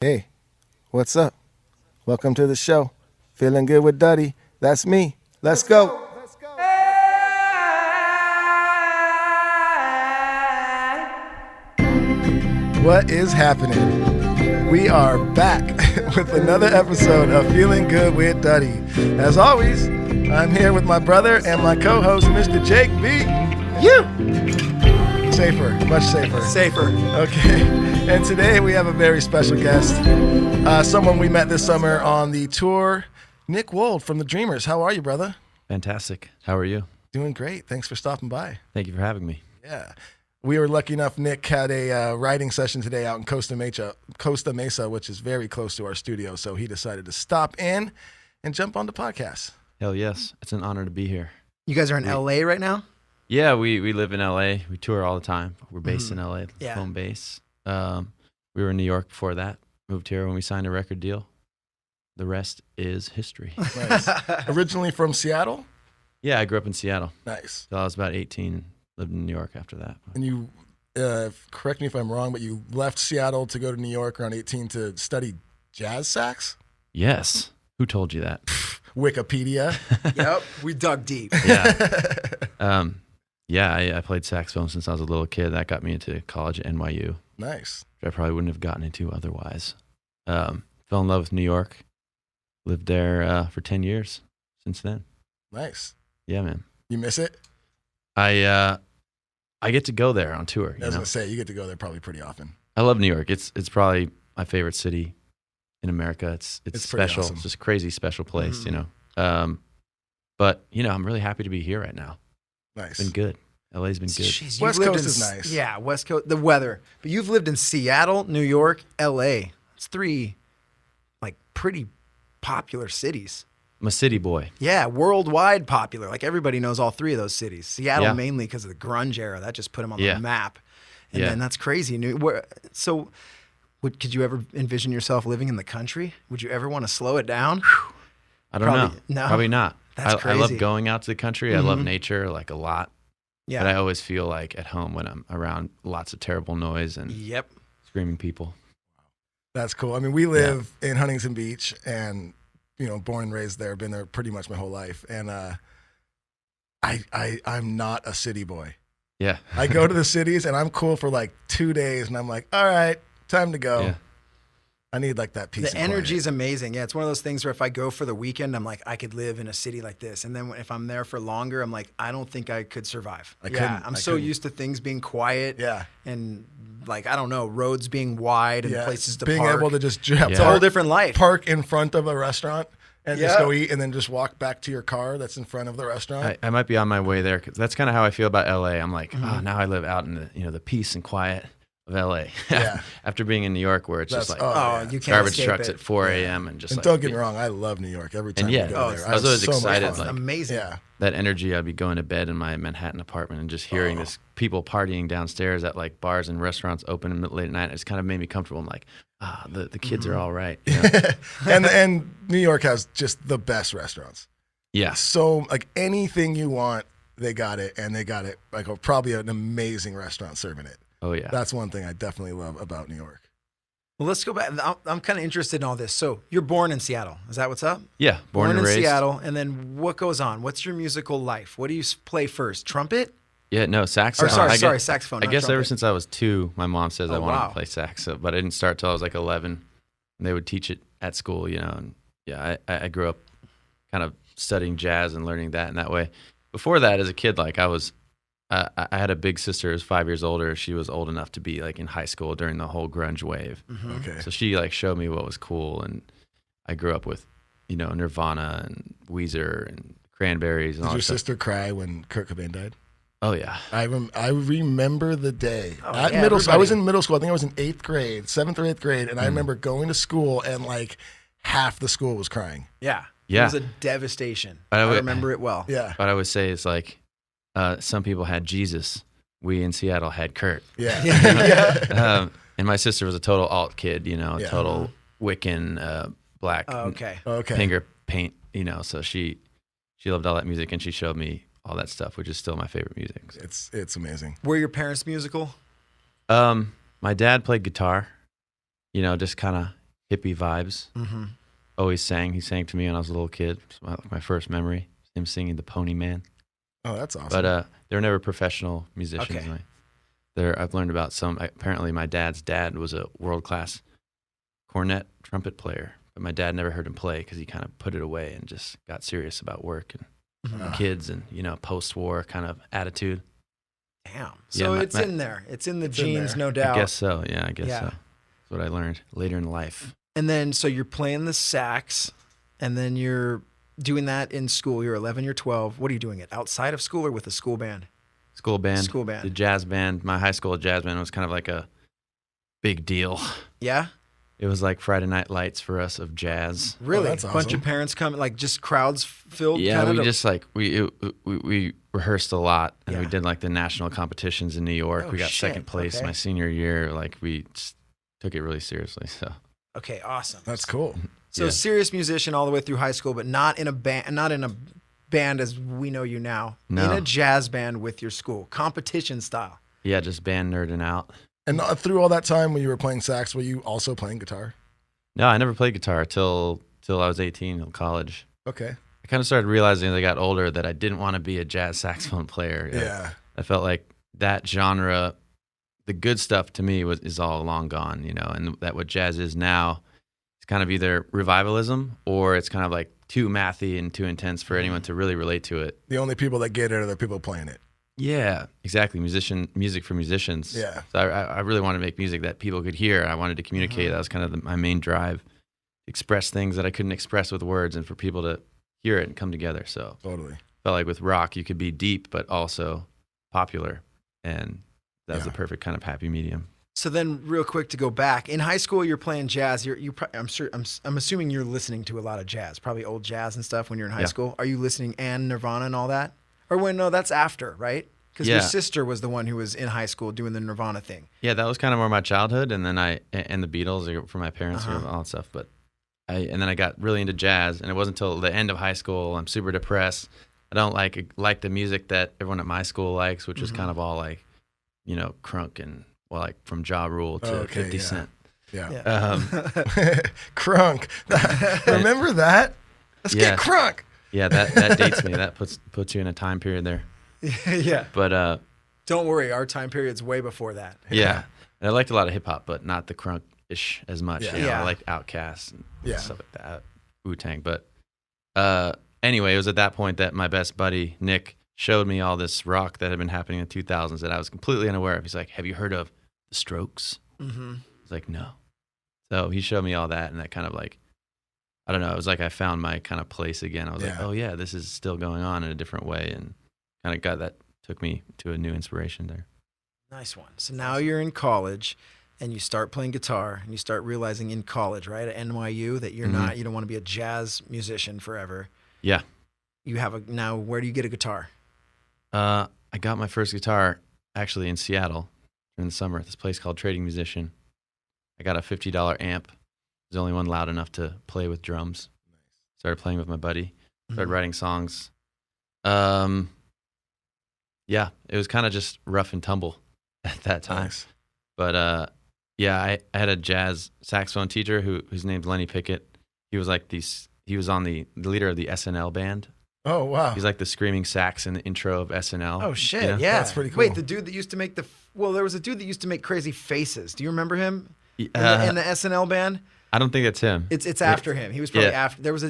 Hey, what's up? Welcome to the show. Feeling good with Duddy. That's me. Let's go. What is happening? We are back with another episode of Feeling Good with Duddy. As always, I'm here with my brother and my co-host, Mr. Jake B. Safer, much safer. Safer. Okay, and today we have a very special guest, someone we met this summer on the tour, Nick Wold from the Dreamers. How are you, brother? Fantastic. How are you? Doing great. Thanks for stopping by. Thank you for having me. Yeah. We were lucky enough, Nick had a writing session today out in Costa Mesa, which is very close to our studio, so he decided to stop in and jump on the podcast. Hell yes. It's an honor to be here. You guys are in LA right now? Yeah, we live in LA. We tour all the time. We're based in LA, home base. We were in New York before that. Moved here when we signed a record deal. The rest is history. Nice. Originally from Seattle? Yeah, I grew up in Seattle. Nice. So I was about 18. Lived in New York after that. And you, correct me if I'm wrong, but you left Seattle to go to New York around 18 to study jazz sax? Yes. Who told you that? Wikipedia. Yep. We dug deep. Yeah. I played saxophone since I was a little kid. That got me into college at NYU. Nice. Which I probably wouldn't have gotten into otherwise. Fell in love with New York. Lived there for 10 years since then. Nice. Yeah, man. You miss it? I get to go there on tour. I was going to say, you get to go there probably pretty often. I love New York. It's probably my favorite city in America. It's special. Awesome. It's just a crazy special place, you know. But, you know, I'm really happy to be here right now. Nice. It's been good. LA's been good. Jeez, West Coast is nice. Yeah, West Coast, the weather. But you've lived in Seattle, New York, LA. It's three, pretty popular cities. I'm a city boy. Yeah, worldwide popular. Like, everybody knows all three of those cities. Seattle Yeah. mainly because of the grunge era. That just put them on Yeah. the map. And Yeah. then that's crazy. Could you ever envision yourself living in the country? Would you ever want to slow it down? I don't Probably- know. no. Probably not. That's I love crazy. going out to the country. I love nature a lot. Yeah. But I always feel like at home when I'm around lots of terrible noise and Yep. screaming people. That's cool. I mean, we live in Huntington Beach and, you know, born and raised there, been there pretty much my whole life. And I'm not a city boy. Yeah. I go to the cities and I'm cool for 2 days and I'm like, all right, time to go. Yeah. I need that peace. The and energy quiet. is amazing. Yeah, it's one of those things where if I go for the weekend, I'm like, I could live in a city like this. And then if I'm there for longer, I'm like, I don't think I could survive. I couldn't. I'm I so couldn't. used to things being quiet. Yeah. And I don't know, roads being wide and places to being park. able to just It's a whole different life. park in front of a restaurant and just Yeah. go eat and then just walk back to your car that's in front of the restaurant. I might be on my way there because that's kind of how I feel about LA. I'm like, oh, now I live out in the peace and quiet of LA. Yeah. After being in New York where it's That's- just oh, You can't garbage escape trucks it. at 4 a.m. and just And like, don't get me wrong, I love New York every time And yeah, we go oh, there. I was always so much excited, fun. Amazing. Yeah. that energy. I'd be going to bed in my Manhattan apartment and just hearing this people partying downstairs at bars and restaurants open late at night. It just kind of made me comfortable. I'm like, the kids are all right. You know? and New York has just the best restaurants. Yeah. So anything you want, they got it, and they got it probably an amazing restaurant serving it. Oh yeah. That's one thing I definitely love about New York. Well, let's go back. I'm kind of interested in all this. So you're born in Seattle. Is that what's up? Yeah. Born and in raised. Seattle. And then what goes on? What's your musical life? What do you play first? Trumpet? Yeah. No, saxophone. Saxophone. I not guess ever trumpet. since I was 2, my mom says I wanted wow. to play sax, but I didn't start till I was 11. And they would teach it at school, you know. And yeah, I grew up kind of studying jazz and learning that in that way. Before that, as a kid, I had a big sister who was 5 years older. She was old enough to be in high school during the whole grunge wave. Okay. So she showed me what was cool, and I grew up with, Nirvana and Weezer and Cranberries and Did all your that stuff. sister cry when Kurt Cobain died? Oh yeah. I remember the day. At yeah, middle school, I was everybody. in middle school. I think I was in 8th grade, 7th or 8th grade, and I remember going to school and half the school was crying. Yeah. Yeah. It was a devastation. But I remember it well. Yeah. What I would say is some people had Jesus. We in Seattle had Kurt. Yeah. And my sister was a total alt kid, Yeah. total Wiccan, black Okay. Okay. finger paint, so she loved all that music and she showed me all that stuff, which is still my favorite music. So. It's amazing. Were your parents musical? My dad played guitar, just kind of hippie vibes. Mm-hmm. Always sang. He sang to me when I was a little kid. It's my first memory. Him singing the Pony Man. Oh, that's awesome. But they were never professional musicians. Okay. I've learned about some. Apparently, my dad's dad was a world-class cornet trumpet player, but my dad never heard him play because he kind of put it away and just got serious about work and kids and post-war kind of attitude. Damn. So it's in there. It's in the genes, no doubt. I guess so. Yeah, I guess so. That's what I learned later in life. And then, so you're playing the sax, and then you're doing that in school. You're 11, you're 12. What are you doing it outside of school or with a school band? School band. School band. The jazz band. My high school jazz band was kind of like a big deal. Yeah? It was like Friday Night Lights for us of jazz. Really? that's Bunch awesome. of parents coming, like just crowds filled? Yeah, we just like, we rehearsed a lot, and we did like the national competitions in New York. Oh, we got shit. second place Okay. my senior year. Like we took it really seriously. So Okay, awesome. That's cool. So serious musician all the way through high school, but not in a band as we know you now. No. In a jazz band with your school, competition style. yeah, just band nerding out. And through all that time when you were playing sax, were you also playing guitar? No, I never played guitar till I was 18 in college. Okay. I kind of started realizing as I got older that I didn't want to be a jazz saxophone player. Yeah. I felt like that genre, the good stuff to me is all long gone, and that what jazz is now, it's kind of either revivalism or it's kind of like too mathy and too intense for anyone to really relate to it. The only people that get it are the people playing it. Yeah, exactly. Music for musicians. Yeah. So I really wanted to make music that people could hear. I wanted to communicate. That was kind of my main drive. Express things that I couldn't express with words and for people to hear it and come together. So Totally. felt like with rock, you could be deep, but also popular. And that was the perfect kind of happy medium. So then, real quick to go back, in high school you're playing jazz. I'm assuming you're listening to a lot of jazz, probably old jazz and stuff when you're in high school. Are you listening and Nirvana and all that? Or no, that's after, right? Because your sister was the one who was in high school doing the Nirvana thing. Yeah, that was kind of more my childhood, and then and the Beatles for my parents and all that stuff. But then I got really into jazz, and it wasn't until the end of high school. I'm super depressed. I don't like the music that everyone at my school likes, which is kind of all like, crunk and like from Ja Rule to 50 Cent. Yeah. Crunk. Remember that? Let's get crunk. Yeah, that dates me. That puts you in a time period there. Yeah. But don't worry, our time period's way before that. Yeah. And I liked a lot of hip hop, but not the crunk-ish as much. Yeah. I liked Outkast and stuff like that, Wu-Tang. But anyway, it was at that point that my best buddy Nick showed me all this rock that had been happening in the 2000s that I was completely unaware of. He's like, "Have you heard of the Strokes?" Mm-hmm. I was like, "No." So he showed me all that, and that kind of like, I don't know, it was like I found my kind of place again. I was like, "Oh yeah, this is still going on in a different way," and kind of took me to a new inspiration there. Nice one. So now you're in college, and you start playing guitar, and you start realizing in college, right, at NYU, that you're you don't want to be a jazz musician forever. Yeah. You have now. Where do you get a guitar? I got my first guitar actually in Seattle during the summer at this place called Trading Musician. I got a $50 amp. It was the only one loud enough to play with drums. Started playing with my buddy. Started writing songs. Yeah, it was kind of just rough and tumble at that time. Nice. But yeah, I had a jazz saxophone teacher whose name's Lenny Pickett. He was like he was on the leader of the SNL band. Oh, wow. He's like the screaming sax in the intro of SNL. Oh shit! You know? Yeah, That's pretty cool. Wait, the dude that used to make there was a dude that used to make crazy faces. Do you remember him in the SNL band? I don't think that's him. It's after him. He was probably after. There was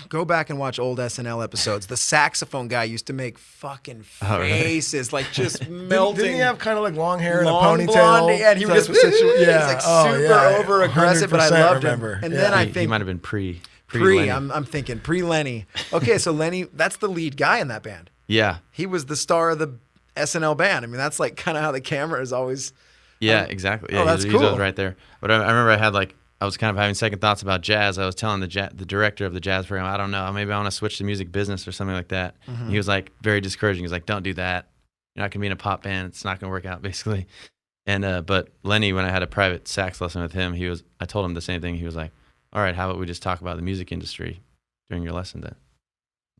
go back and watch old SNL episodes. The saxophone guy used to make fucking faces, like just melting. Didn't he have kind of like long hair and a long ponytail? blonde, and he was just yeah. like super over aggressive, but I loved remember. him. And then I think he might have been pre. I'm thinking pre-Lenny. Okay, so Lenny, that's the lead guy in that band. Yeah. He was the star of the SNL band. I mean, that's like kind of how the camera is always. Yeah, exactly. Yeah, that's he's cool. always right there. But I remember I was kind of having second thoughts about jazz. I was telling the director of the jazz program, I don't know, maybe I want to switch to music business or something like that. And he was like very discouraging. He's like, "Don't do that. You're not gonna be in a pop band. It's not gonna work out," basically. And but Lenny, when I had a private sax lesson with him, I told him the same thing. He was like, "All right, how about we just talk about the music industry during your lesson then?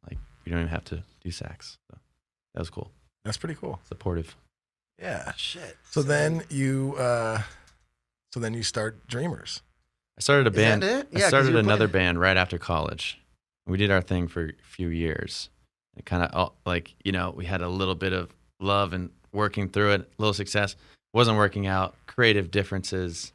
Like, you don't even have to do sax." So that was cool. That's pretty cool. Supportive. Yeah. Shit. So then you start Dreamers. started a band. Is that it? I Yeah, 'cause started you were another playing- band right after college. We did our thing for a few years. It kind of like, we had a little bit of love and working through it, a little success. Wasn't working out, creative differences,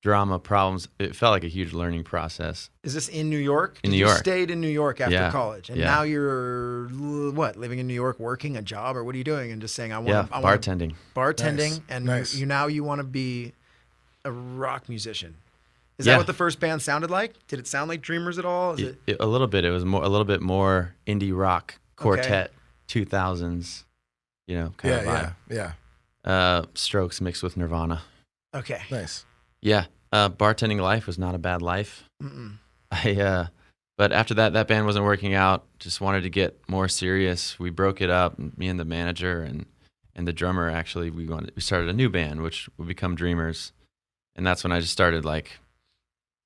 drama problems. It felt like a huge learning process. Is this in New York? In New You York. stayed in New York after Yeah. college, and Yeah. now you're living in New York, working a job, or what are you doing? And just saying, I want Bartending. bartending, Nice. and Nice. you want to be a rock musician. Is Yeah. that what the first band sounded like? Did it sound like Dreamers at all? Is it? A little bit. It was a little bit more indie rock, quartet, 2000s, kind of vibe. Yeah. Strokes mixed with Nirvana. Okay. Nice. Yeah. Bartending life was not a bad life. Mm-mm. But after that band wasn't working out. Just wanted to get more serious. We broke it up. Me and the manager and the drummer, actually, we started a new band, which would become Dreamers. And that's when I just started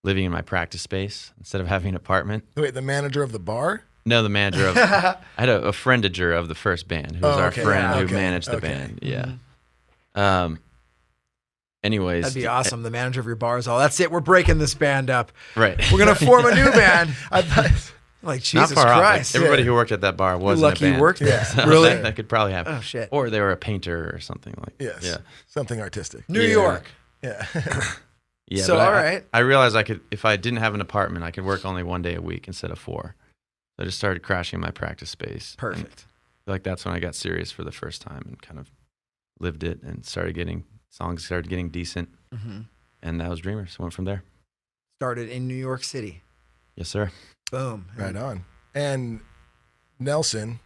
living in my practice space instead of having an apartment. Wait, the manager of the bar? No, the manager of I had a friendager of the first band who was our okay. friend who Okay. managed the Okay. band. Yeah. Mhm. Anyways, That'd be awesome. The manager of your bar is all. That's it. We're breaking this band up. Right. We're gonna form a new band. I thought, Like Jesus Not far Christ. off. Everybody who worked at that bar was Lucky in a you band. worked there. Yeah. Really? That could probably happen. Oh shit. Or they were a painter or something like. yes. Yeah. Something artistic. New Yeah. York. Yeah. Yeah. So, but all right. I realized I could, if I didn't have an apartment, I could work only 1 day a week instead of 4. So I just started crashing my practice space. And Perfect. I feel like that's when I got serious for the first time and kind of lived it and started getting decent. Mm-hmm. And that was Dreamers. Went from there. Started in New York City. Yes, sir. Boom. Right on. And Nelson,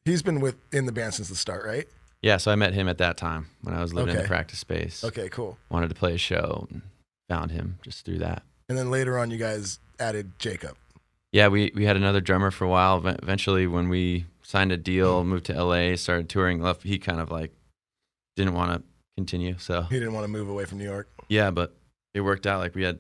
he's been in the band since the start, right? Yeah, so I met him at that time when I was living in Okay. the practice space. Okay, cool. Wanted to play a show and found him just through that. And then later on, you guys added Jacob. Yeah, we had another drummer for a while. Eventually, when we signed a deal, moved to LA, started touring, left, he kind of didn't want to continue. So He didn't want to move away from New York. yeah, but it worked out. We had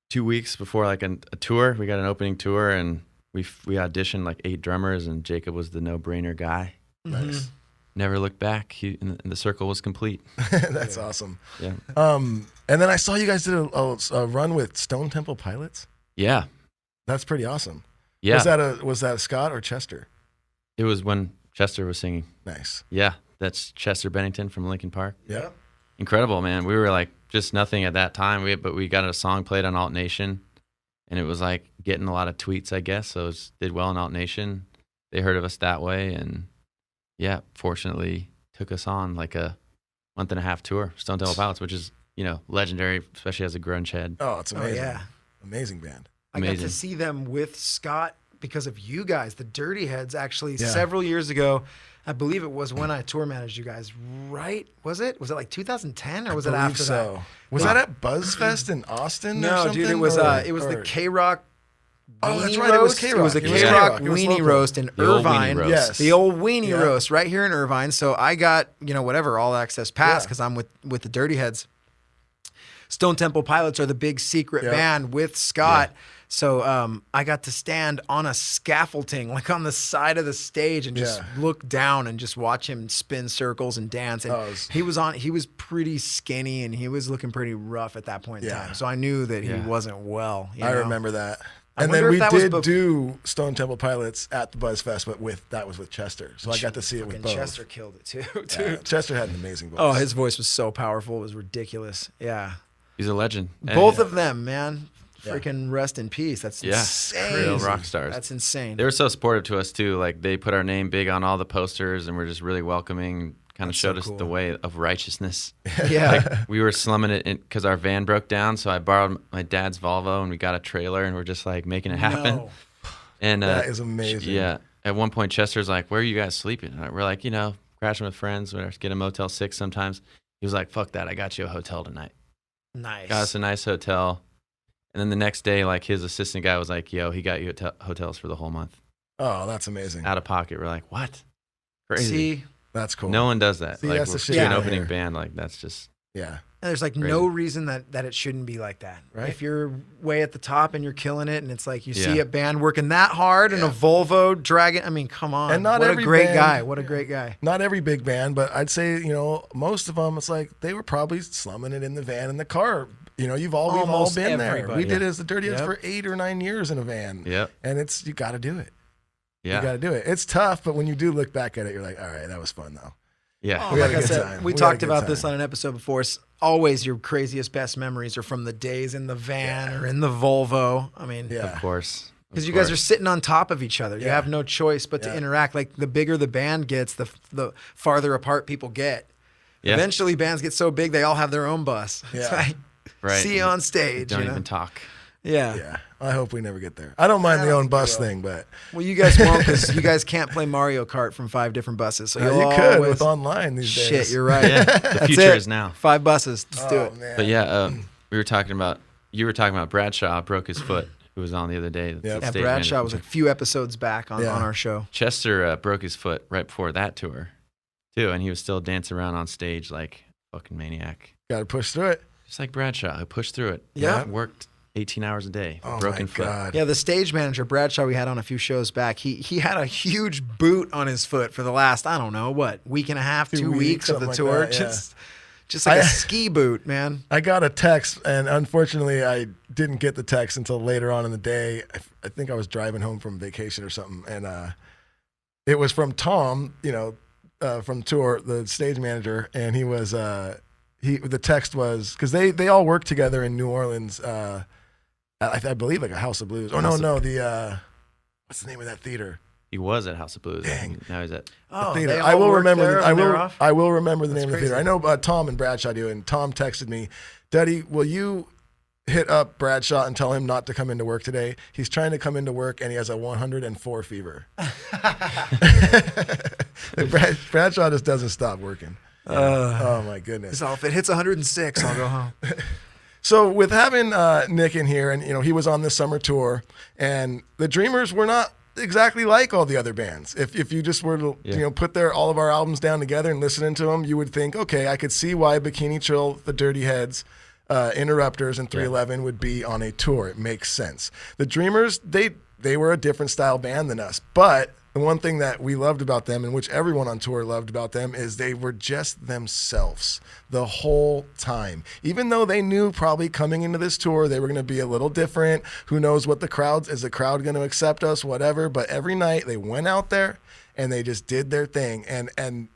2 weeks before a tour. We got an opening tour and we auditioned 8 drummers and Jacob was the no-brainer guy. Mm-hmm. Nice. Never looked back. And the circle was complete. That's awesome. Yeah. And then I saw you guys did a run with Stone Temple Pilots. Yeah. That's pretty awesome. Yeah. Was that Scott or Chester? It was when Chester was singing. Nice. Yeah. That's Chester Bennington from Linkin Park. Yeah. Incredible, man. We were just nothing at that time. But we got a song played on Alt Nation, and it was getting a lot of tweets, I guess. So it did well on Alt Nation. They heard of us that way, and yeah, fortunately took us on a month-and-a-half tour, Stone Temple Pilots, which is legendary, especially as a grunge head. Oh, it's amazing. yeah. Amazing band. I got to Amazing. see them with Scott because of you guys, the Dirty Heads, actually Yeah. several years ago. I believe it was when I tour managed you guys, right? Was it 2010 or was it Believe after so. that? Was that at BuzzFest in Austin? or No, something? dude, it was Or- the K-Rock. Oh, that's Weenie right, it was roast. K-Rock. It was the It was K-Rock K-Rock. It was weenie local. roast in The old weenie Irvine. roast. Yes. The old weenie Yeah. roast right here in Irvine. So I got, whatever, all access pass Yeah. because I'm with the Dirty Heads. Stone Temple Pilots are the big secret Yep. band with Scott. So I got to stand on a scaffolding, on the side of the stage, and just Yeah. look down and just watch him spin circles and dance. And Oh, it was- he was pretty skinny and he was looking pretty rough at that point in Yeah. time. So I knew that he Yeah. wasn't well. I remember that. I And wonder then if we that was did bef- do Stone Temple Pilots at the BuzzFest, but that was with Chester. So I got to see it with Fucking both. Chester killed it too, Yeah, dude. Chester had an amazing voice. Oh, his voice was so powerful. It was ridiculous. Yeah. He's a legend. Both And of them, man. Yeah. Freaking rest in peace. That's Yeah, insane. real rock stars. That's insane. They were so supportive to us too. They put our name big on all the posters, and were just really welcoming. Kind of That's so showed us cool. the way of righteousness. Yeah. We were slumming it because our van broke down, so I borrowed my dad's Volvo, and we got a trailer, and we're just making it happen. No. And That is amazing. Yeah. At one point, Chester's like, "Where are you guys sleeping?" And we're like, crashing with friends. We get a Motel 6 sometimes. He was like, "Fuck that! I got you a hotel tonight." Nice. Got us a nice hotel. And then the next day, his assistant guy was like, "Yo, he got you hotels for the whole month Oh, that's amazing. out of pocket." We're like, "What? Crazy." See, That's cool. No one does that. See, that's the we're shit an out opening here. band. That's just Yeah. and there's no reason that it shouldn't be like that. Right. If you're way at the top and you're killing it, and it's you see Yeah. a band working that hard and a Volvo dragging. I mean, come on. And not what every a great band- guy. What a great guy. Not every big band, but I'd say, most of them, it's they were probably slumming it in the van in the car You know, we've all Almost been there. everybody. We did it as the Dirty Heads Yep. for 8 or 9 years in a van. Yep. And you got to do it. Yeah. You got to do it. It's tough, but when you do look back at it, you're like, all right, that was fun though. Yeah. We had Like a I good said, time. we had a talked good about this time. on an episode before. Always your craziest, best memories are from the days in the van or in the Volvo. I mean, Yeah. Of course. because you guys are sitting on top of each other. You Yeah. have no choice but to Yeah. interact. Like the bigger the band gets, the farther apart people get. Yeah. Eventually, bands get so big they all have their own bus. It's Yeah. like, Right. see you on stage. Don't you know? even talk. Yeah. Yeah. I hope we never get there. I don't mind the own bus thing, but Well, you guys won't because you guys can't play Mario Kart from 5 different buses. So you'll you could always... with online these days. Shit, you're right. Yeah. The That's future it. is now. 5 buses. Let's do Oh, it. man. But yeah, you were talking about Bradshaw broke his foot, who was on the other day. Yep. Yeah, State Bradshaw was a manager. few episodes back on Yeah. our show. Chester broke his foot right before that tour, too, and he was still dancing around on stage like a fucking maniac. Got to push through it. Just like Bradshaw, I pushed through it. Yeah. Worked 18 hours a day. Oh broken my foot. God. Yeah, the stage manager, Bradshaw, we had on a few shows back. He had a huge boot on his foot for the last, I don't know, week and a half, 2 weeks of the something tour. like that, yeah. Just like I- a ski boot, man. I got a text, and unfortunately, I didn't get the text until later on in the day. I think I was driving home from vacation or something, and it was from Tom, from tour, the stage manager, and he was the text was because they all work together in New Orleans. I believe like a House of Blues. Oh House no, of- the what's the name of that theater? He was at House of Blues. Dang. Now he's at. Oh, Theater. they all I will work remember. there on their off? I will remember the That's name of the theater. crazy. I know Tom and Bradshaw do, and Tom texted me, "Daddy, will you hit up Bradshaw and tell him not to come into work today? He's trying to come into work and he has a 104 fever." Bradshaw just doesn't stop working. Oh my goodness. So if it hits 106, I'll go home. So with having Nick in here, and he was on this summer tour, and the Dreamers were not exactly like all the other bands. If you just were to put all of our albums down together and listening to them, you would think, okay, I could see why Bikini Chill, the Dirty Heads, Interrupters, and 311 would be on a tour. It makes sense. The Dreamers, they were a different style band than us, but the one thing that we loved about them, and which everyone on tour loved about them, is they were just themselves the whole time. Even though they knew probably coming into this tour they were going to be a little different. Who knows what is the crowd going to accept us, whatever. But every night they went out there and they just did their thing. And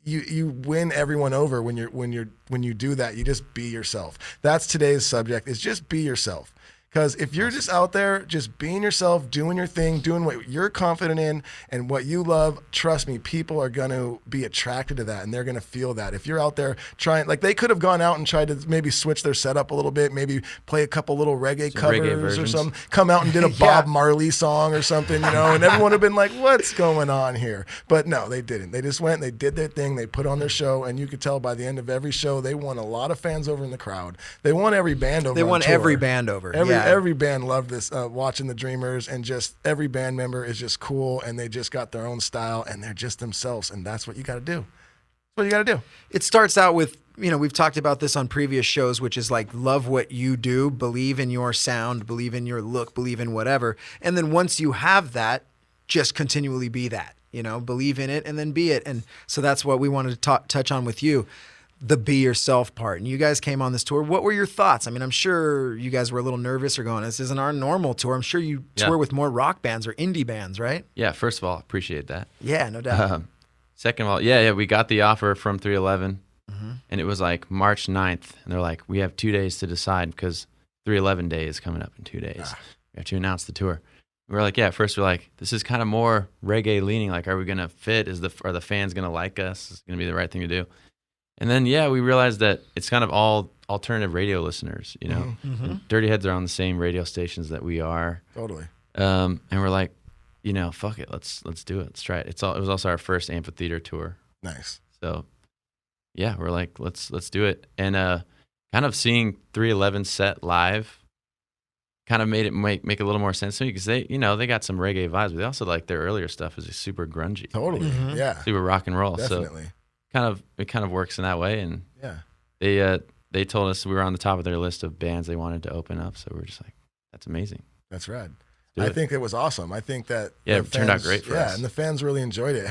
you win everyone over when you do that. You just be yourself. That's today's subject, is just be yourself. Because if you're just out there, just being yourself, doing your thing, doing what you're confident in and what you love, trust me, people are going to be attracted to that and they're going to feel that. If you're out there trying, like they could have gone out and tried to maybe switch their setup a little bit, maybe play a couple little reggae covers or versions. something, come out and did a Bob Marley song or something, and everyone would have been like, what's going on here? But no, they didn't. They just went, they did their thing, they put on their show, and you could tell by the end of every show, they won a lot of fans over in the crowd. They won every band over. They on won tour. every band over. Every band loved this, watching the Dreamers, and just every band member is just cool, and they just got their own style, and they're just themselves, and that's what you got to do. That's what you got to do. It starts out with, we've talked about this on previous shows, which is like, love what you do, believe in your sound, believe in your look, believe in whatever. And then once you have that, just continually be that, believe in it and then be it. And so that's what we wanted to touch on with you. The be yourself part. And you guys came on this tour. What were your thoughts? I mean, I'm sure you guys were a little nervous or going, this isn't our normal tour. I'm sure you tour with more rock bands or indie bands, right? Yeah, first of all, appreciate that. Yeah, no doubt. Second of all, we got the offer from 311, and it was like March 9th, and they're like, we have 2 days to decide because 311 Day is coming up in 2 days. We have to announce the tour. We were like, at first we're like, this is kind of more reggae leaning. Like, are we going to fit? Are the fans going to like us? Is it going to be the right thing to do? And then, we realized that it's kind of all alternative radio listeners, And Dirty Heads are on the same radio stations that we are. Totally. And we're like, fuck it, let's do it. Let's try it. It was also our first amphitheater tour. Nice. So, we're like, let's do it. And kind of seeing 311 set live kind of made it make a little more sense to me because they got some reggae vibes, but they also like their earlier stuff is super grungy. Totally. Yeah. Super rock and roll. Definitely. So it kind of works in that way. And yeah. they told us we were on the top of their list of bands they wanted to open up. So we're just like, that's amazing. That's rad. Do I it. think it was awesome. I think that it turned out great for us. Yeah, and the fans really enjoyed it.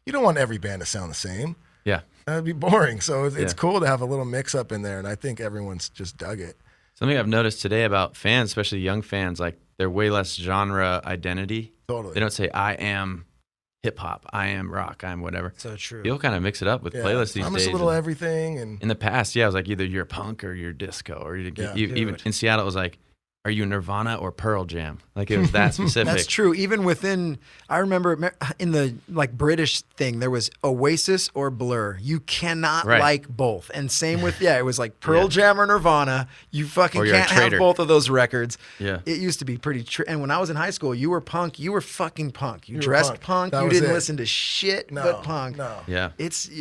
You don't want every band to sound the same. Yeah. That'd be boring. So it's cool to have a little mix up in there, and I think everyone's just dug it. Something I've noticed today about fans, especially young fans, like they're way less genre identity. Totally. They don't say I am hip hop, I am rock, I'm whatever. So true. People kind of mix it up with playlists these I'm days. just a little everything. And in the past, I was like either you're punk or you're disco, or even in Seattle, it was like, are you Nirvana or Pearl Jam? Like it was that specific. That's true. Even within, I remember in the like British thing, there was Oasis or Blur. You cannot like both. And same with, it was like Pearl Jam or Nirvana. You fucking can't have both of those records. Yeah. It used to be pretty and when I was in high school, you were punk. You were fucking punk. You dressed punk. That You was didn't it. listen to shit but punk. No. Yeah.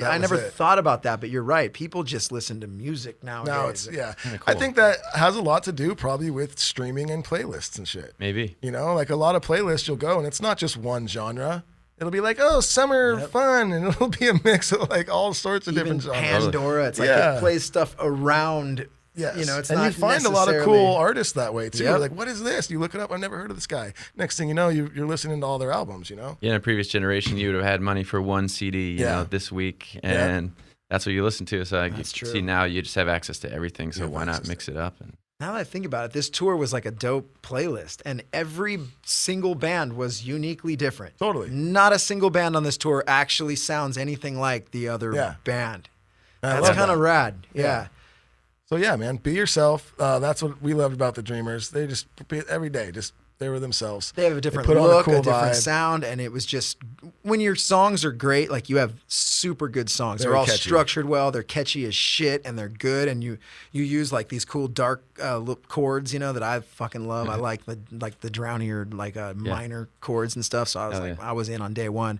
I never thought about that, but you're right. People just listen to music nowadays. Now it's, Cool. I think that has a lot to do probably with streaming and playlists and shit. Maybe. You know, like a lot of playlists you'll go and it's not just one genre. It'll be like, oh, summer fun, and it'll be a mix of like all sorts of different genres. Pandora, it's like it plays stuff around. Yes. You know, it's and not you find a lot of cool artists that way too. You're like, what is this? You look it up. I've never heard of this guy. Next thing you know, you're listening to all their albums. You know. Yeah, in a previous generation, you would have had money for one CD, you know, this week, and that's what you listen to. So like, That's true. See, now you just have access to everything. So why not mix it up? And now that I think about it, this tour was like a dope playlist, and every single band was uniquely different. Totally. Not a single band on this tour actually sounds anything like the other band. That's kind of rad. Yeah. So yeah, man, be yourself. That's what we loved about the Dreamers. They just every day, they were themselves. They have a different put on look, a cool different vibe. sound, and it was just when your songs are great, like you have super good songs. Very They're all catchy. structured well, they're catchy as shit, and they're good. And you use like these cool dark chords, you know, that I fucking love. I like the drownier minor chords and stuff. So I was I was in on day one,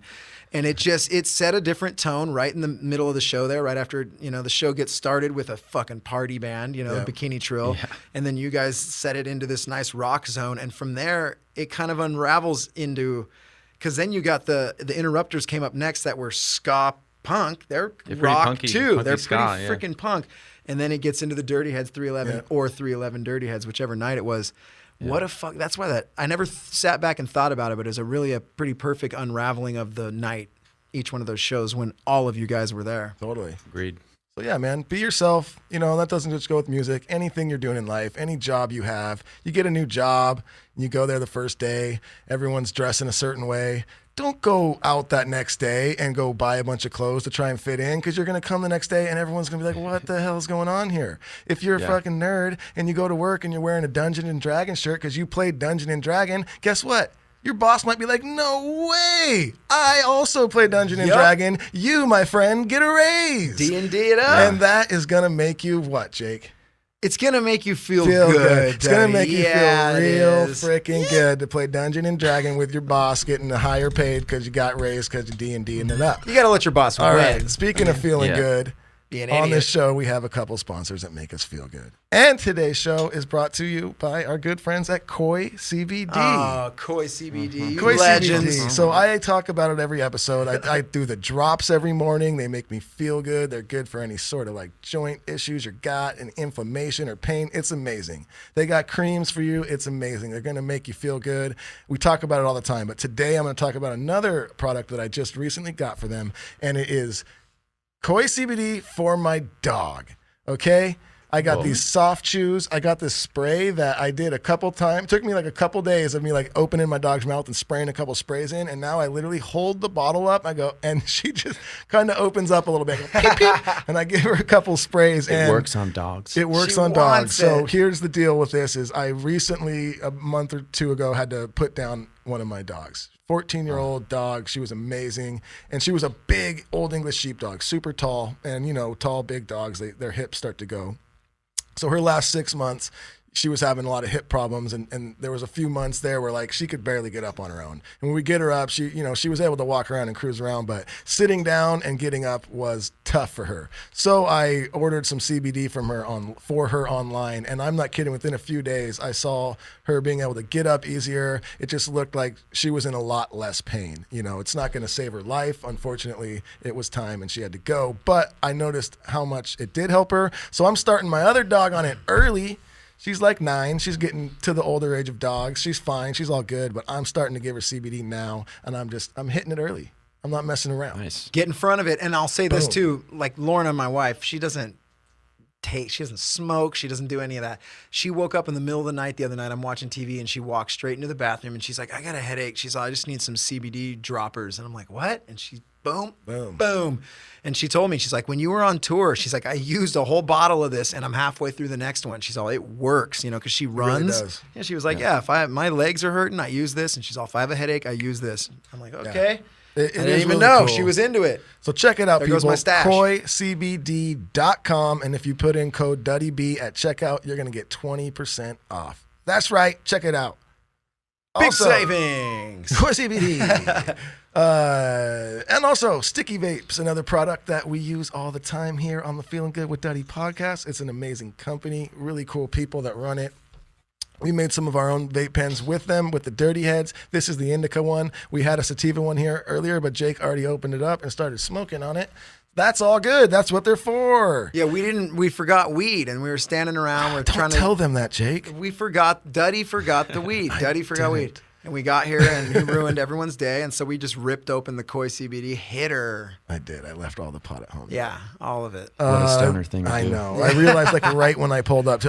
and it set a different tone right in the middle of the show there, right after the show gets started with a fucking party band, the Bikini Trill, and then you guys set it into this nice rock zone, and from there it kind of unravels into, because then you got the Interrupters came up next that were ska punk. They're rock punky, too. punky They're ska, pretty freaking punk. And then it gets into the Dirty Heads 311 or 311 Dirty Heads, whichever night it was. What a fuck. That's why I never sat back and thought about it, but it was a pretty perfect unraveling of the night, each one of those shows when all of you guys were there. Totally. agreed. So yeah, man, be yourself. You know, that doesn't just go with music. Anything you're doing in life, any job you have, you get a new job, and you go there the first day, everyone's dressed in a certain way. Don't go out that next day and go buy a bunch of clothes to try and fit in, because you're going to come the next day and everyone's going to be like, what the hell is going on here? If you're a fucking nerd and you go to work and you're wearing a Dungeons and Dragons shirt because you played Dungeon and Dragon, guess what? Your boss might be like, no way. I also play Dungeon and Dragon. You, my friend, get a raise. D&D it up. And that is going to make you what, Jake? It's going to make you feel good. It's going to make you feel real is. freaking good to play Dungeon and Dragon with your boss getting a higher paid because you got raised because you D&D-ing it up. You got to let your boss All win. right. Speaking of feeling good, Be an on idiot. this show, we have a couple sponsors that make us feel good. And today's show is brought to you by our good friends at Koi CBD. Oh, Koi CBD. Koi Legends. CBD. So I talk about it every episode. I do the drops every morning. They make me feel good. They're good for any sort of like joint issues, your gut and inflammation or pain. It's amazing. They got creams for you. It's amazing. They're going to make you feel good. We talk about it all the time. But today I'm going to talk about another product that I just recently got for them. And it is Koi CBD for my dog. Okay? I got these soft chews. I got this spray that I did a couple times. It took me like a couple days of me like opening my dog's mouth and spraying a couple sprays in. And now I literally hold the bottle up. I go, and she just kind of opens up a little bit. I go, peep, peep, and I give her a couple sprays. It and works on dogs. It works She on wants dogs. So it. here's the deal with this is I recently, a month or two ago, had to put down one of my dogs. 14-year-old dog. She was amazing. And she was a big Old English sheepdog, super tall. And, you know, tall, big dogs, their hips start to go. So her last 6 months, she was having a lot of hip problems, and there was a few months there where like she could barely get up on her own. And when we get her up, she was able to walk around and cruise around, but sitting down and getting up was tough for her. So I ordered some CBD for her online, and I'm not kidding. Within a few days, I saw her being able to get up easier. It just looked like she was in a lot less pain. You know, it's not going to save her life. Unfortunately, it was time and she had to go. But I noticed how much it did help her. So I'm starting my other dog on it early. She's like 9. She's getting to the older age of dogs. She's fine. She's all good. But I'm starting to give her CBD now, and I'm hitting it early. I'm not messing around. Nice. Get in front of it. And I'll say this Boom. too, like Lorna, my wife, she doesn't smoke. She doesn't do any of that. She woke up in the middle of the night the other night. I'm watching TV and she walked straight into the bathroom and she's like, I got a headache. She's like, I just need some CBD droppers. And I'm like, what? And she, boom. And she told me, she's like, when you were on tour, she's like, I used a whole bottle of this and I'm halfway through the next one. She's all, it works, you know, because she runs. really does. And she was like, yeah, if my legs are hurting, I use this. And she's all, if I have a headache, I use this. I'm like, okay. It I is didn't even really know cool. she was into it. So check it out, There people. goes my stash. KroyCBD.com. And if you put in code DuddyB at checkout, you're going to get 20% off. That's right. Check it out. Big Also, savings. Kroy CBD. And also, Sticky Vapes, another product that we use all the time here on the Feeling Good with Duddy podcast. It's an amazing company, really cool people that run it. We made some of our own vape pens with them, with the Dirty Heads. This is the indica one. We had a sativa one here earlier, but Jake already opened it up and started smoking on it. That's all good. That's what they're for. Yeah, we forgot weed and we were standing around. We're Don't tell them that, Jake. Duddy forgot the weed. Duddy forgot weed. And we got here and he ruined everyone's day. And so we just ripped open the Koi CBD hitter. I did. I left all the pot at home. Yeah, all of it. What a stoner thing to I do. know. I realized like right when I pulled up.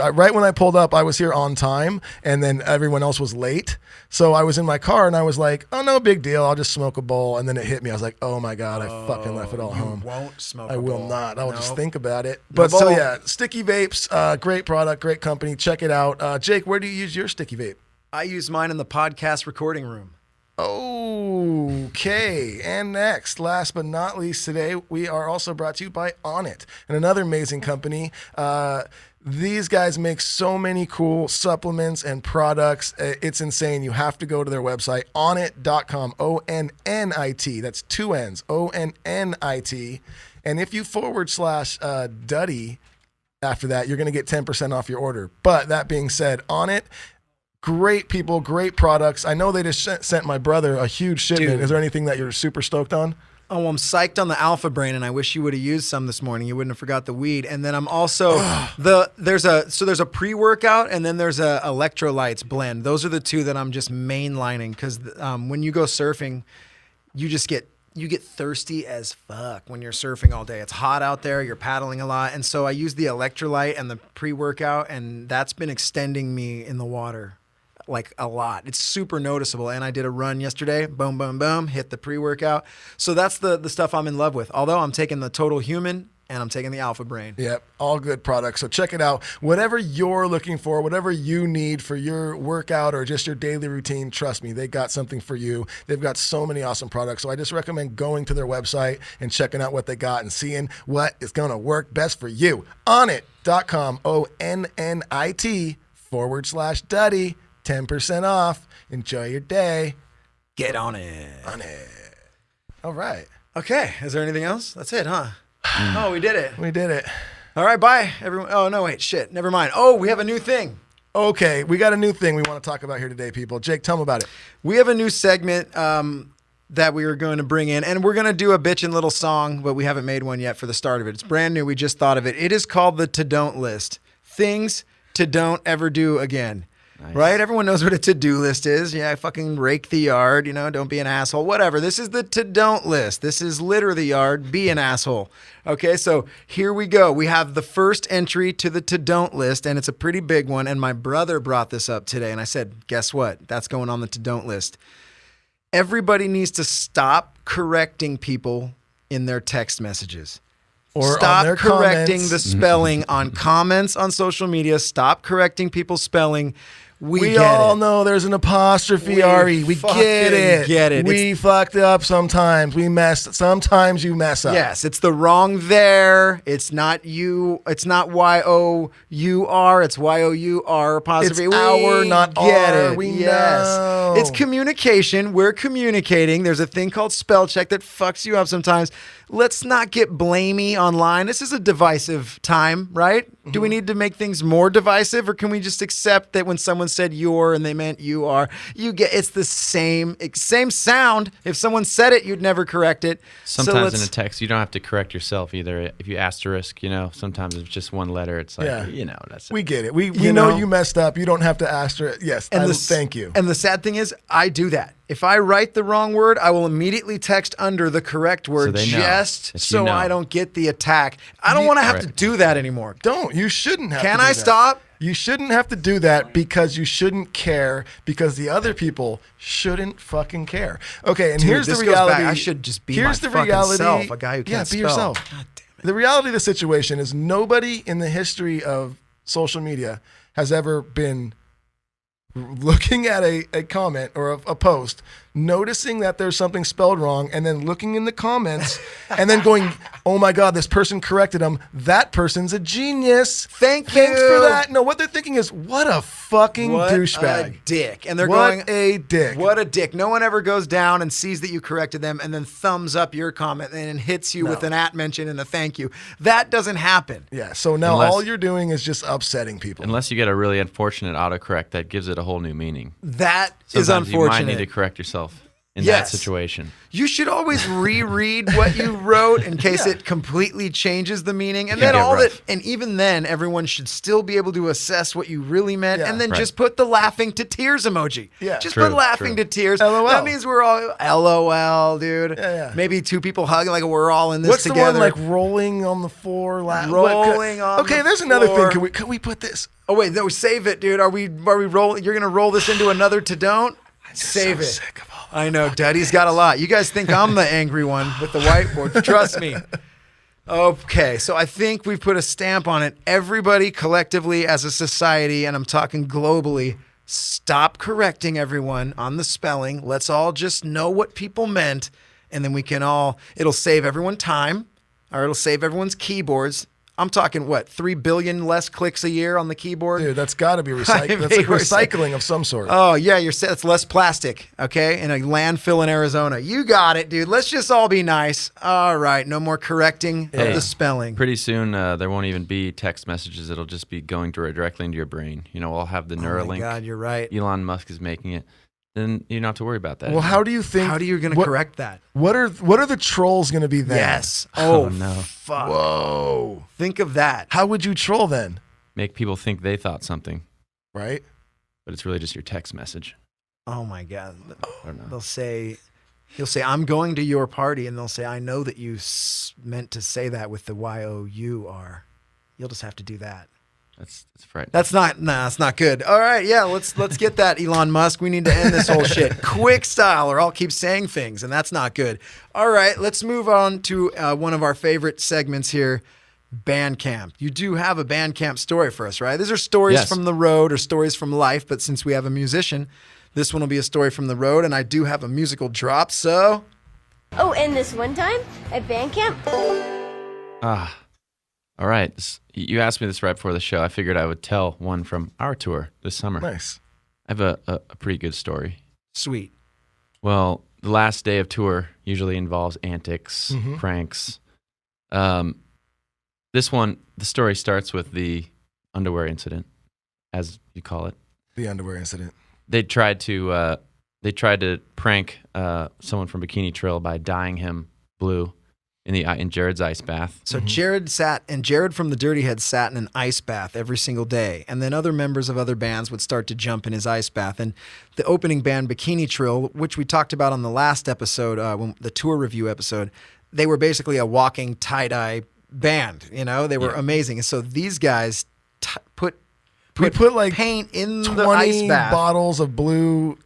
I was here on time and then everyone else was late. So I was in my car and I was like, oh, no big deal. I'll just smoke a bowl. And then it hit me. I was like, oh my God, I fucking left it all home. Won't smoke I a will bowl. not. I will No. just think about it. But so yeah, Sticky Vapes, great product, great company. Check it out. Jake, where do you use your Sticky Vape? I use mine in the podcast recording room. Okay, and next, last but not least today, we are also brought to you by Onnit, and another amazing company. These guys make so many cool supplements and products. It's insane. You have to go to their website, onnit.com, O-N-N-I-T. That's two N's, O-N-N-I-T. And if you / Duddy after that, you're going to get 10% off your order. But that being said, Onnit, great people, great products. I know they just sent my brother a huge shipment. Dude. Is there anything that you're super stoked on? Oh, I'm psyched on the Alpha Brain, and I wish you would have used some this morning. You wouldn't have forgot the weed. And then I'm also there's a pre-workout, and then there's a electrolytes blend. Those are the two that I'm just mainlining because when you go surfing, you get thirsty as fuck when you're surfing all day. It's hot out there. You're paddling a lot, and so I use the electrolyte and the pre-workout, and that's been extending me in the water. Like a lot. It's super noticeable. And I did a run yesterday. Boom, boom, boom. Hit the pre-workout. So that's the stuff I'm in love with. Although I'm taking the Total Human and I'm taking the Alpha Brain. Yep, all good products. So check it out. Whatever you're looking for, whatever you need for your workout or just your daily routine, trust me, they got something for you. They've got so many awesome products. So I just recommend going to their website and checking out what they got and seeing what is going to work best for you. Onnit.com, O-N-N-I-T / Duddy. 10% off. Enjoy your day. Get on it. On it. All right. Okay. Is there anything else? That's it, huh? Oh, we did it. We did it. All right. Bye, everyone. Oh, no, wait. Shit. Never mind. Oh, we have a new thing. Okay. We got a new thing we want to talk about here today, people. Jake, tell them about it. We have a new segment that we are going to bring in, and we're going to do a bitchin' little song, but we haven't made one yet for the start of it. It's brand new. We just thought of it. It is called the To-Don't List. Things to don't ever do again. Nice. Right? Everyone knows what a to-do list is. Yeah, fucking rake the yard, don't be an asshole, whatever. This is the to-don't list. This is litter the yard, be an asshole. Okay, so here we go. We have the first entry to the to-don't list, and it's a pretty big one, and my brother brought this up today, and I said, guess what? That's going on the to-don't list. Everybody needs to stop correcting people in their text messages. Or Stop on their correcting comments. the spelling on comments on social media. Stop correcting people's spelling. We get all it. know there's an apostrophe, We Ari. We fucking get it. get it. We fucked up sometimes. Sometimes you mess up. Yes, it's the wrong there. It's not you. It's not Y-O-U-R. It's Y-O-U-R apostrophe. It's our, not get our. it. We yes. know. It's communication. We're communicating. There's a thing called spell check that fucks you up sometimes. Let's not get blamey online. This is a divisive time, right? Mm-hmm. Do we need to make things more divisive, or can we just accept that when someone said "your" and they meant "you are"? It's the same sound. If someone said it, you'd never correct it. Sometimes in a text, you don't have to correct yourself either. If you asterisk, sometimes it's just one letter. It's like, that's it. We get it. We know you messed up. You don't have to asterisk. Yes, thank you. And the sad thing is, I do that. If I write the wrong word, I will immediately text under the correct word they know. just If so you know. I don't get the attack. I don't want to have to do that anymore. Don't. You shouldn't have to Can do I that. stop? You shouldn't have to do that because you shouldn't care because the other people shouldn't fucking care. Okay, and Dude, here's the this goes reality. back. I should just be here's my the fucking reality. self, a guy who can't be spell. yourself. God damn it. The reality of the situation is nobody in the history of social media has ever been looking at a comment or a post, noticing that there's something spelled wrong, and then looking in the comments and then going, oh my God, this person corrected them. That person's a genius. Thanks Thanks for that. No, what they're thinking is, what a fucking What douchebag. a dick. And they're What going, a dick. What a dick. No one ever goes down and sees that you corrected them and then thumbs up your comment and then hits you with an at mention and a thank you. That doesn't happen. Yeah, so now Unless- all you're doing is just upsetting people. Unless you get a really unfortunate autocorrect that gives it a whole new meaning. That is Sometimes unfortunate. you might need to correct yourself in Yes. that situation. You should always reread what you wrote in case it completely changes the meaning. And Yeah, then get all rough. that, and even then, everyone should still be able to assess what you really meant. Yeah. And then Right. just put the laughing to tears emoji. Yeah. Just True, put laughing true. to tears. LOL. That means we're all LOL, dude. Yeah. Maybe two people hugging like we're all in this What's together. the one like rolling on the floor? Rolling on Okay, the there's another floor. thing. Can we put this? Oh wait, no, save it, dude. Are we rolling? You're gonna roll this into another to don't? Save so it. sick of all I know, Daddy's got a lot. You guys think I'm the angry one with the whiteboard? Trust me. Okay, so I think we've put a stamp on it. Everybody collectively as a society, and I'm talking globally, stop correcting everyone on the spelling. Let's all just know what people meant, and then we can all, it'll save everyone time, or it'll save everyone's keyboards. I'm talking, what, 3 billion less clicks a year on the keyboard? Dude, that's got to be I recycling. mean, That's like we're recycling of some sort. Oh, yeah, it's less plastic, okay? In a landfill in Arizona. You got it, dude. Let's just all be nice. All right, no more correcting of Hey, the spelling. Pretty soon, there won't even be text messages. It'll just be going directly into your brain. You know, we'll have the Oh, my Neuralink. God, you're right. Elon Musk is making it. Then you don't have to worry about that. Well, how do you think? How are you going to what- correct that? What are the trolls going to be then? Yes. Oh, Oh, no. fuck. Whoa. Think of that. How would you troll then? Make people think they thought something, Right? but it's really just your text message. Oh, my God. I don't know. He'll say, I'm going to your party, and they'll say, I know that you meant to say that with the Y-O-U-R. You'll just have to do that. That's frightening. That's not good. All right, yeah, let's get that, Elon Musk. We need to end this whole shit quick style, or I'll keep saying things, and that's not good. All right, let's move on to one of our favorite segments here, Bandcamp. You do have a Bandcamp story for us, right? These are stories Yes. from the road or stories from life, but since we have a musician, this one will be a story from the road, and I do have a musical drop, so... Oh, and this one time at band camp, All right. You asked me this right before the show. I figured I would tell one from our tour this summer. Nice. I have a pretty good story. Sweet. Well, the last day of tour usually involves antics, pranks. This one, the story starts with the underwear incident, as you call it. The underwear incident. They tried to prank someone from Bikini Trill by dyeing him blue in Jared's ice bath. So Jared from the Dirty Heads sat in an ice bath every single day. And then other members of other bands would start to jump in his ice bath. And the opening band, Bikini Trill, which we talked about on the last episode, the tour review episode, they were basically a walking tie-dye band. You know, they were amazing. And so these guys put like paint in the 20 ice bath. bottles of blue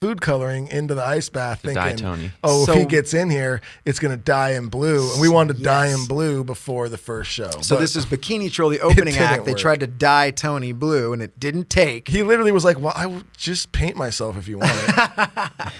food coloring into the ice bath, To dye thinking, Tony. oh, So- if he gets in here, it's going to dye him blue. And we wanted to dye Yes. him blue before the first show. So But this is Bikini Trill, the opening didn't act. They work. tried to dye Tony blue, and it didn't take. he literally was like, well, I will just paint myself if you want it.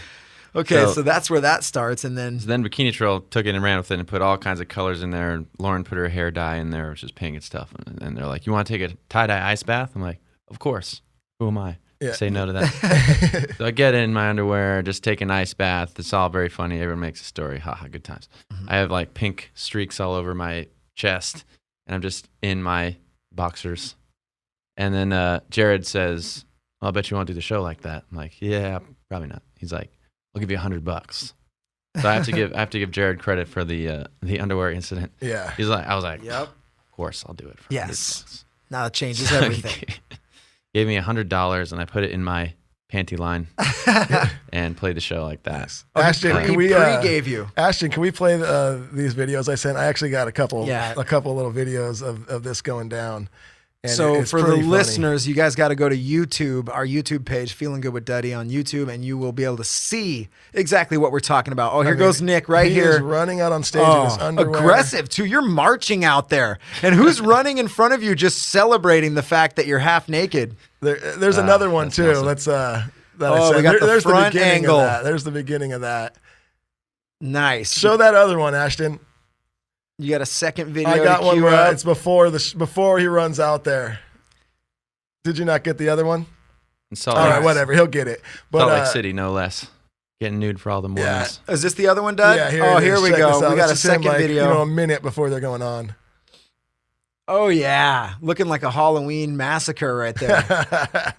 Okay, So- so that's where that starts. And then So then Bikini Trill took it and ran with it and put all kinds of colors in there. And Lauren put her hair dye in there, which is pink and stuff. And they're like, "You want to take a tie-dye ice bath?" I'm like, "Of course. Who am I? Yeah. Say no to that." So I get in my underwear, just take an ice bath. It's all very funny. Everyone makes a story. Haha, good times. I have like pink streaks all over my chest, and I'm just in my boxers. And then Jared says, well, "I bet you won't do the show like that." I'm like, "Yeah, probably not." He's like, "I'll give you $100." So I have to give Jared credit for the underwear incident. Yeah. He's like, I was like, Yep. "Of course I'll do it." For Yes. $100. Now it changes So he everything. gave me $100, and I put it in my panty line and played the show like that. Nice. Ashton, can we gave you? Ashton, can we play these videos I sent? I actually got a couple little videos of this going down. And so for the funny. listeners, you guys got to go to YouTube, our YouTube page, Feeling Good with Duddy on YouTube, and you will be able to see exactly what we're talking about. Oh, here goes Nick right he here. Is running out on stage in his underwear. Aggressive, too. You're marching out there. And who's running in front of you just celebrating the fact that you're half naked? There's another one, too. Awesome. Let's... we got the front angle. There's the beginning of that. Nice. Show that other one, Ashton. You got a second video. I got to one queue where up. it's before he runs out there. Did you not get the other one? Salt All Lake, right, whatever. He'll get it. But Salt Lake City, no less. Getting nude for all the Mormons. Is this the other one, Doug? Yeah, here we Check go. this out. We got It's a just him, second video. a minute before they're going on. Oh, yeah. Looking like a Halloween massacre right there.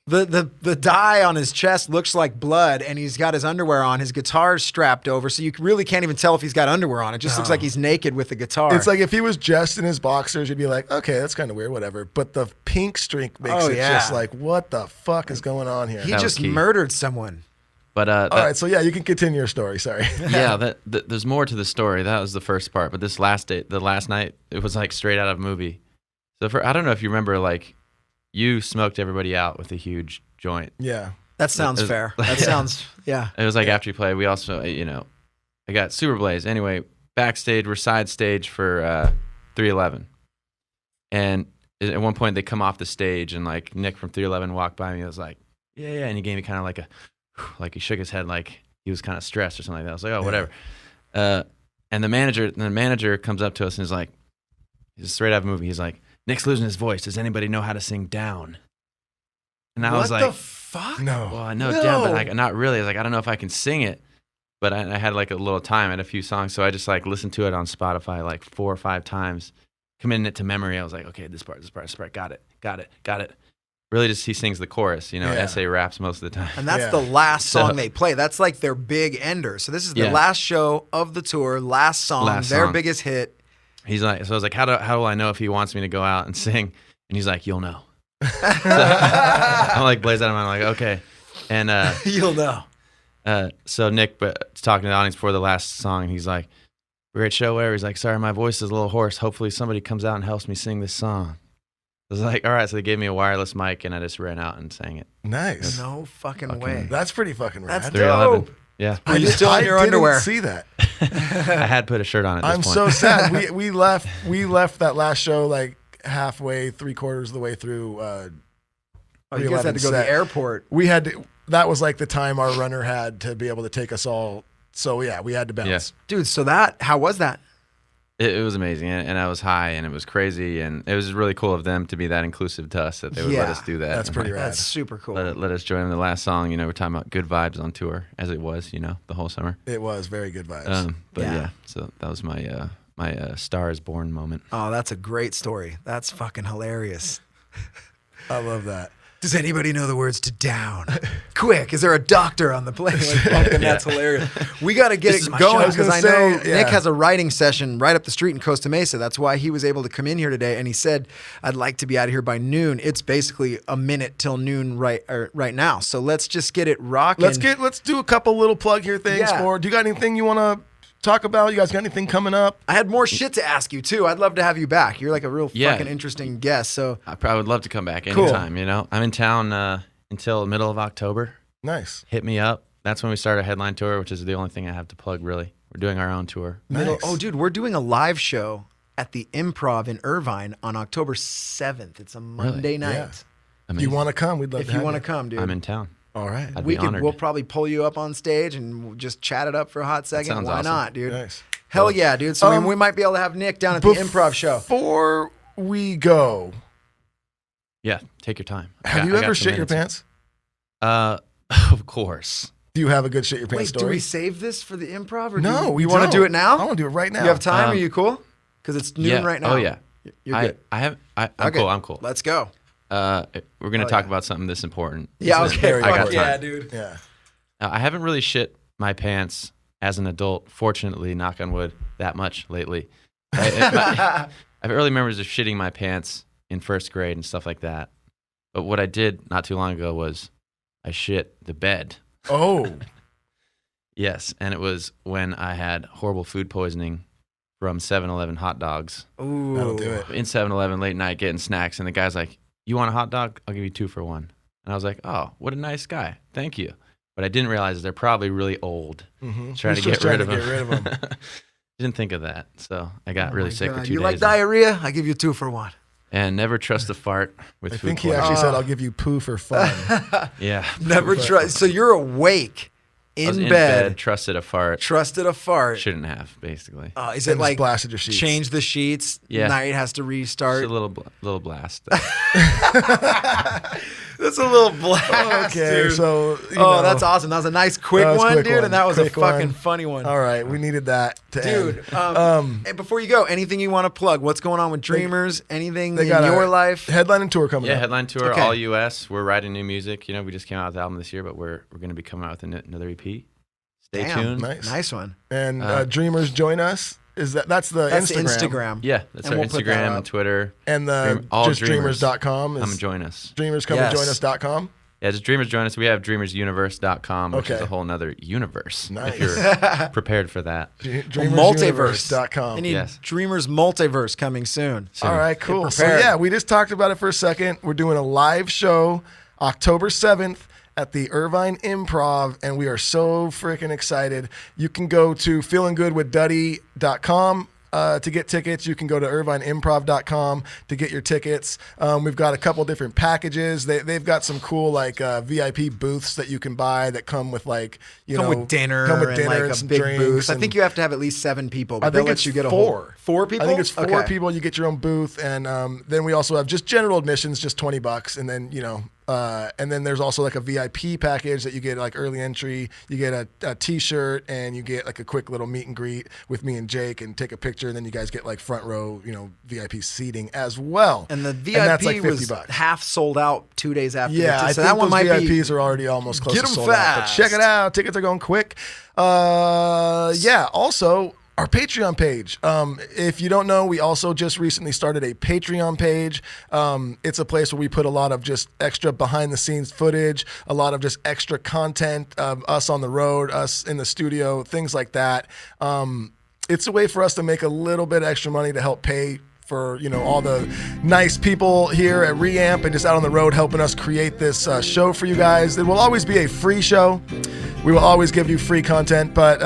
The dye on his chest looks like blood, and he's got his underwear on. His guitar's strapped over, so you really can't even tell if he's got underwear on. It just looks like he's naked with the guitar. It's like if he was just in his boxers, you'd be like, okay, that's kind of weird, whatever. But the pink streak makes it just like, what the fuck is going on here? He That just was key. murdered someone. But All right, so yeah, you can continue your story. Sorry. yeah, there's more to the story. That was the first part. But this the last night, it was like straight out of a movie. So I don't know if you remember, like, you smoked everybody out with a huge joint. Yeah. That sounds fair. That sounds, yeah. It was like after you played, we also, I got Super Blaze. Anyway, backstage, we're side stage for 311. And at one point, they come off the stage, and like Nick from 311 walked by me. I was like, yeah. And he gave me kind of like he shook his head like he was kind of stressed or something like that. I was like, oh, whatever. And the manager comes up to us and is like, he's straight out of a movie. He's like, Nick's losing his voice. Does anybody know how to sing down? And I was like, what the fuck? No. well, I know down, but like, not really. I was like, I don't know if I can sing it. But I had like a little time. I had a few songs. So I just like listened to it on Spotify like 4 or 5 times, committing it to memory. I was like, okay, this part. Got it. Really just he sings the chorus, SA raps most of the time. And that's the last song they play. That's like their big ender. So this is the last show of the tour, last song, their biggest hit. He's like, so I was like, how do I know if he wants me to go out and sing? And he's like, you'll know. So I'm like, blaze out of my mind, like, okay. And you'll know. So Nick talking to the audience before the last song, and he's like, great show, whatever. He's like, sorry, my voice is a little hoarse. Hopefully somebody comes out and helps me sing this song. I was like, all right. So they gave me a wireless mic, and I just ran out and sang it. Nice. No fucking way. That's pretty fucking rad. That's 311. dope. Yeah. Are you still in your underwear? I didn't see that. I had put a shirt on at this I'm point. so sad. We left that last show like halfway, 3/4 of the way through. You guys had to go to the airport. We had to. That was like the time our runner had to be able to take us all. So yeah, we had to bounce. Yeah. Dude, so how was that? It was amazing, and I was high, and it was crazy, and it was really cool of them to be that inclusive to us, that they would let us do that. That's pretty rad. That's super cool. Let us join them. The last song, we're talking about good vibes on tour, as it was, the whole summer. It was very good vibes. But yeah, so that was my my Star is Born moment. Oh, that's a great story. That's fucking hilarious. I love that. Does anybody know the words to Down? Quick, is there a doctor on the plane? Like, fucking, that's hilarious. We got to get it going because I know Nick has a writing session right up the street in Costa Mesa. That's why he was able to come in here today, and he said, I'd like to be out of here by noon. It's basically a minute till noon right now. So let's just get it rocking. Let's do a couple little plug here things for. Do you got anything you want to talk about? You guys got anything coming up? I had more shit to ask you too. I'd love to have you back. You're like a real fucking interesting guest. So I probably would love to come back anytime. I'm in town until the middle of October. Nice. Hit me up. That's when we start a headline tour, which is the only thing I have to plug. Really, we're doing our own tour. Nice. Oh, dude, we're doing a live show at the Improv in Irvine on October 7th. It's a Monday night. Yeah. If you want to come, we'd love to. If you want to come, dude. I'm in town. All right. I'd be honored. We'll probably pull you up on stage and we'll just chat it up for a hot second. sounds Why awesome. not, dude? Nice. Hell yeah, dude. So we might be able to have Nick down at the Improv show. Before we go, Yeah, take your time. have you ever shit your pants? Of course. Do you have a good shit your pants Wait, story? do we save this for the Improv? Or No, we you want to do it now? I want to do it right now. You have time? Are you cool? Because it's noon right now. Oh yeah. You're good. I'm Okay. cool. I'm cool. Let's go. We're gonna talk about something this important. Yeah, This is- okay. I got Fuck time. yeah, dude. Yeah. I haven't really shit my pants as an adult, fortunately, knock on wood, that much lately. I have early memories of shitting my pants in first grade and stuff like that. But what I did not too long ago was I shit the bed. Oh. Yes, and it was when I had horrible food poisoning from 7-Eleven hot dogs. Ooh. That'll do it. In 7-Eleven late night getting snacks, and the guy's like, "You want a hot dog? I'll give you 2 for 1." And I was like, "Oh, what a nice guy. Thank you." But I didn't realize they're probably really old. Mm-hmm. Trying to get rid of them. Didn't think of that, so I got really sick for 2 days. You like diarrhea? I give you 2 for 1. And never trust a fart with I food think he poisoning. actually said, "I'll give you poo for fun." Yeah. Never trust. So you're awake I was in bed, trusted a fart. trusted a fart. Shouldn't have, basically. Is And it just like blasted your sheets. change the sheets? Yeah. Night has to Just restart. a little blast. That's a little blast. Okay, dude. so you know, That's awesome. That was a nice quick That was one, quick dude, one. and that was a Quick fucking one. funny one. all right. We needed that to Dude, end. and before you go, anything you want to plug? What's going on with Dreamers? Anything They in got your a life? headlining tour coming Yeah, up. headline tour, Okay. all U.S. We're writing new music. You know, we just came out with the album this year, but we're going to be coming out with another EP. Stay Damn, tuned. Nice. one. And Uh, Dreamers join us. That's the That's Instagram. Yeah, that's And our we'll put that Instagram up. and Twitter. And the All just Dreamers. dreamers.com Come is join us. dreamerscomeandjoinus.com. Yeah, just Dreamers join us. We have dreamersuniverse.com, which is Okay. a whole nother universe. Nice. If you're prepared for that. Dreamersuniverse.com. I need Yes. Dreamers Multiverse coming soon. All right, cool. So prepared. yeah, we just talked about it for a second. We're doing a live show October 7th at the Irvine Improv, and we are so freaking excited. You can go to feelinggoodwithduddy.com to get tickets. You can go to irvineimprov.com to get your tickets. We've got a couple different packages. They've got some cool like VIP booths that you can buy that come with like Come with dinner and like a some big drinks booth. I and- think you have to have at least 7 people. But I think they'll it's let you get a 4. 4 people. I think it's 4 Okay. people. You get your own booth, and then we also have just general admissions, just $20, and then and then there's also like a VIP package that you get like early entry. You get a T-shirt, and you get like a quick little meet and greet with me and Jake, and take a picture, and then you guys get like front row, VIP seating as well. And the that's like VIP was $50. half sold out 2 days after. Yeah, so I that think one those might VIPs be. are already almost close Get to 'em sold out. But fast. check it out. Tickets are going quick. Yeah. Also, our Patreon page. If you don't know, we also just recently started a Patreon page. It's a place where we put a lot of just extra behind the scenes footage, a lot of just extra content of us on the road, us in the studio, things like that. It's a way for us to make a little bit extra money to help pay for all the nice people here at Reamp and just out on the road helping us create this show for you guys. It will always be a free show. We will always give you free content, but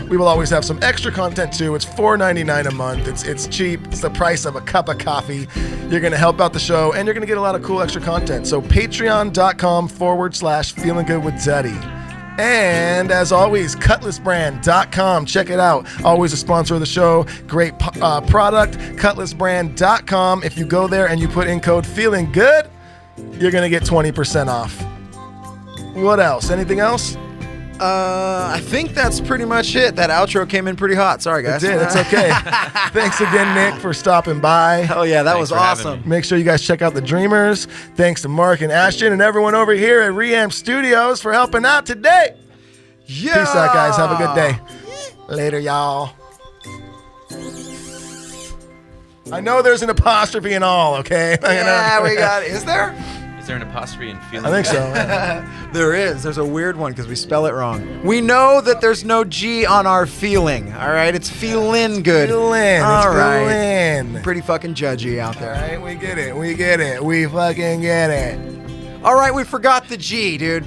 we will always have some extra content too. It's $4.99 a month. It's cheap. It's the price of a cup of coffee. You're gonna help out the show, and you're gonna get a lot of cool extra content. So patreon.com/feelinggoodwithduddy. And as always, cutlassbrand.com. Check it out. Always a sponsor of the show. Great product. Cutlassbrand.com. If you go there and you put in code Feeling Good, you're going to get 20% off. What else? Anything else? I think that's pretty much it. That outro came in pretty hot. Sorry, guys. It did. It's okay. Thanks again, Nick, for stopping by. Hell yeah, that Thanks was for having awesome. me. Make sure you guys check out the Dreamers. Thanks to Mark and Ashton and everyone over here at Reamp Studios for helping out today. Yeah. Peace out, guys. Have a good day. Later, y'all. I know there's an apostrophe in all, okay? Yeah, we got it. Is there? Is there an apostrophe in feeling? I think so. There is. There's a weird one because we spell it wrong. We know that there's no G on our feeling. All right, it's feeling good. Feeling. All It's right. feeling. Pretty fucking judgy out All there. right, we get it. We get it. We fucking get it. All right, we forgot the G, dude.